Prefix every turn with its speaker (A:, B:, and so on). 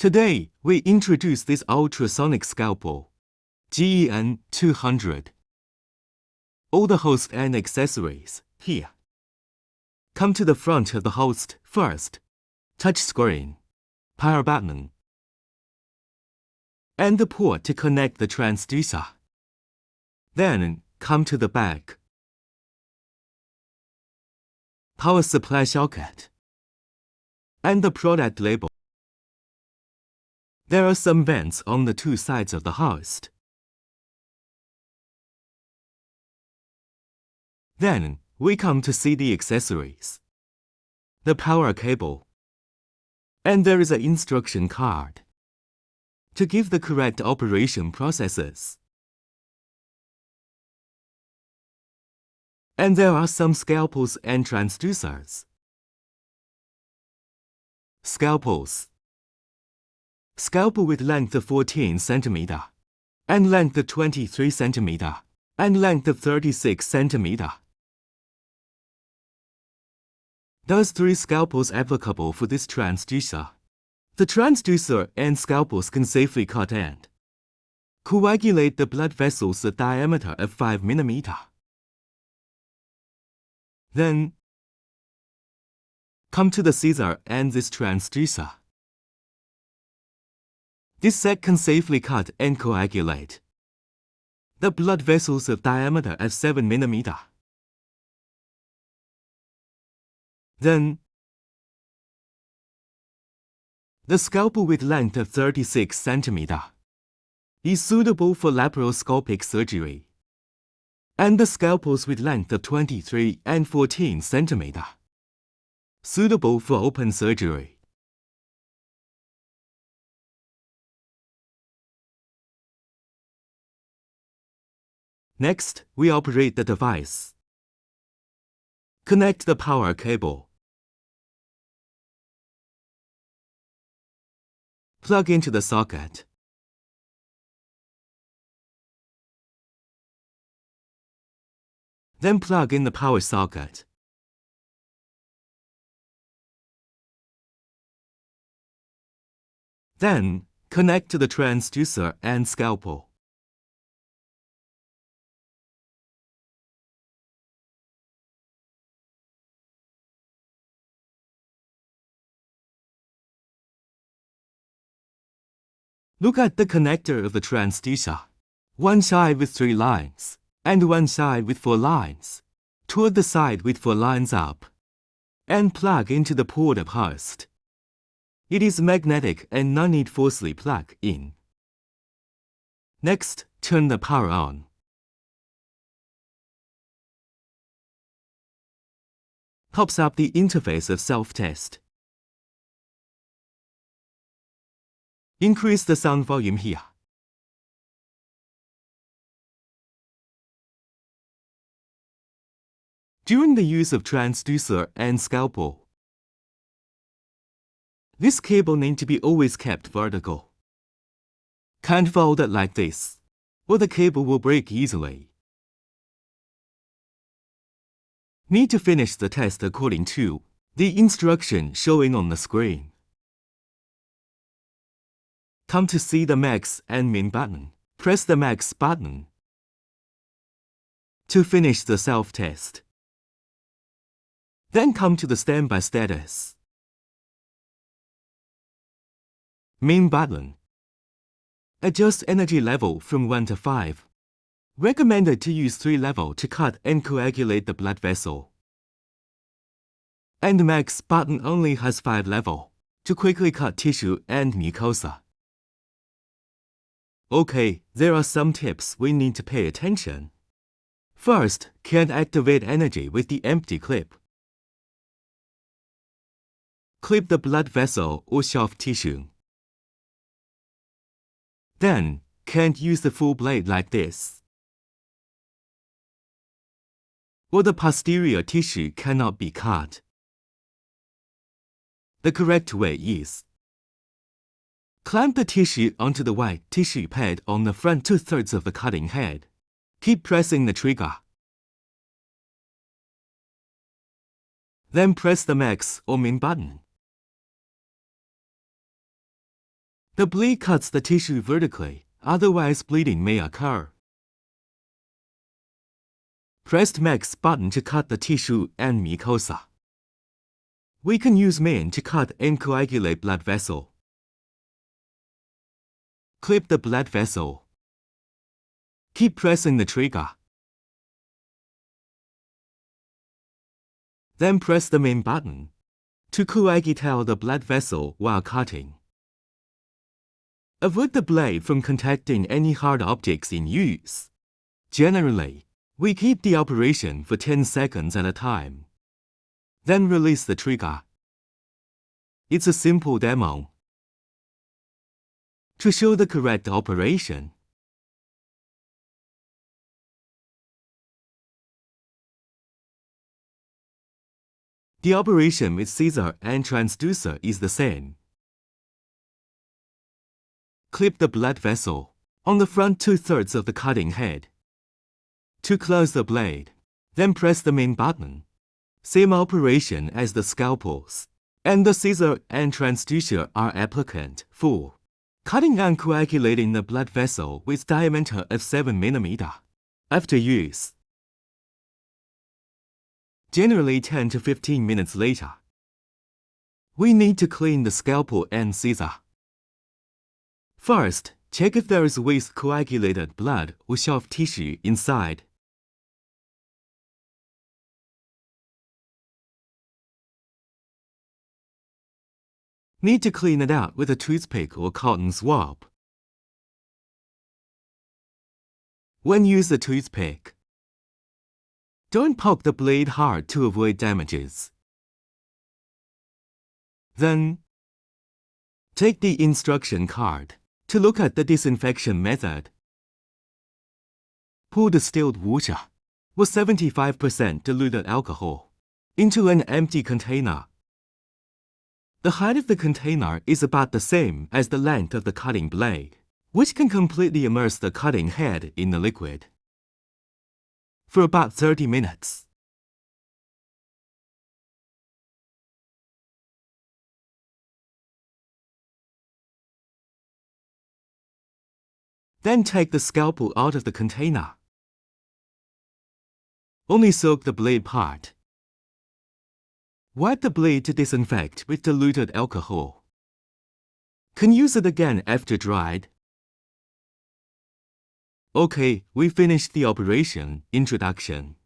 A: Today, we introduce this ultrasonic scalpel, GEN200. All the host and accessories, here. Come to the front of the host first. Touch screen, power button, and the port to connect the transducer. Then, come to the back. Power supply socket, and the product label. There are some vents on the two sides of the host. Then, we come to see the accessories, the power cable, and there is an instruction card to give the correct operation processes. And there are some scalpels and transducers. Scalpels. Scalpel with length of 14 cm, and length of 23 cm, and length of 36 cm. There's 3 scalpels applicable for this transducer. The transducer and scalpels can safely cut and coagulate the blood vessels a diameter of 5 mm. Then, come to the scissor and this transducer. This set can safely cut and coagulate the blood vessels of diameter of 7 mm. Then, the scalpel with length of 36 cm is suitable for laparoscopic surgery, and the scalpels with length of 23 and 14 cm suitable for open surgery. Next, we operate the device. Connect the power cable. Plug into the socket. Then plug in the power socket. Then, connect to the transducer and scalpel. Look at the connector of the transducer. One side with 3 lines, and one side with 4 lines. Toward the side with 4 lines up, and plug into the port of host. It is magnetic and no need forcefully plug in. Next, turn the power on. Pops up the interface of self-test. Increase the sound volume here. During the use of transducer and scalpel, this cable needs to be always kept vertical. Can't fold it like this, or the cable will break easily. Need to finish the test according to the instruction showing on the screen. Come to see the max and min button. Press the max button to finish the self-test. Then come to the standby status. Min button. Adjust energy level from 1 to 5. Recommended to use 3 level to cut and coagulate the blood vessel. And max button only has 5 level to quickly cut tissue and mucosa. Okay, there are some tips we need to pay attention. First, can't activate energy with the empty clip. Clip the blood vessel or soft tissue. Then, can't use the full blade like this. Or the posterior tissue cannot be cut. The correct way is clamp the tissue onto the white tissue pad on the front 2/3 of the cutting head. Keep pressing the trigger. Then press the max or min button. The blade cuts the tissue vertically, otherwise bleeding may occur. Press Max button to cut the tissue and mucosa. We can use Min to cut and coagulate blood vessel. Clip the blood vessel. Keep pressing the trigger. Then press the main button to coagulate the blood vessel while cutting. Avoid the blade from contacting any hard objects in use. Generally, we keep the operation for 10 seconds at a time. Then release the trigger. It's a simple demo. To show the correct operation, the operation with scissor and transducer is the same. Clip the blood vessel on the front 2/3 of the cutting head. To close the blade, then press the main button. Same operation as the scalpels, and the scissor and transducer are applicant for cutting and coagulating the blood vessel with diameter of 7 mm. After use, generally 10 to 15 minutes later, we need to clean the scalpel and scissor. First, check if there is weak coagulated blood or soft tissue inside. Need to clean it out with a toothpick or cotton swab. When use a toothpick, don't poke the blade hard to avoid damages. Then, take the instruction card to look at the disinfection method. Pour distilled water with 75% diluted alcohol into an empty container. The height of the container is about the same as the length of the cutting blade, which can completely immerse the cutting head in the liquid for about 30 minutes. Then take the scalpel out of the container. Only soak the blade part. Wipe the blade to disinfect with diluted alcohol. Can use it again after dried. Okay, we finished the operation. Introduction.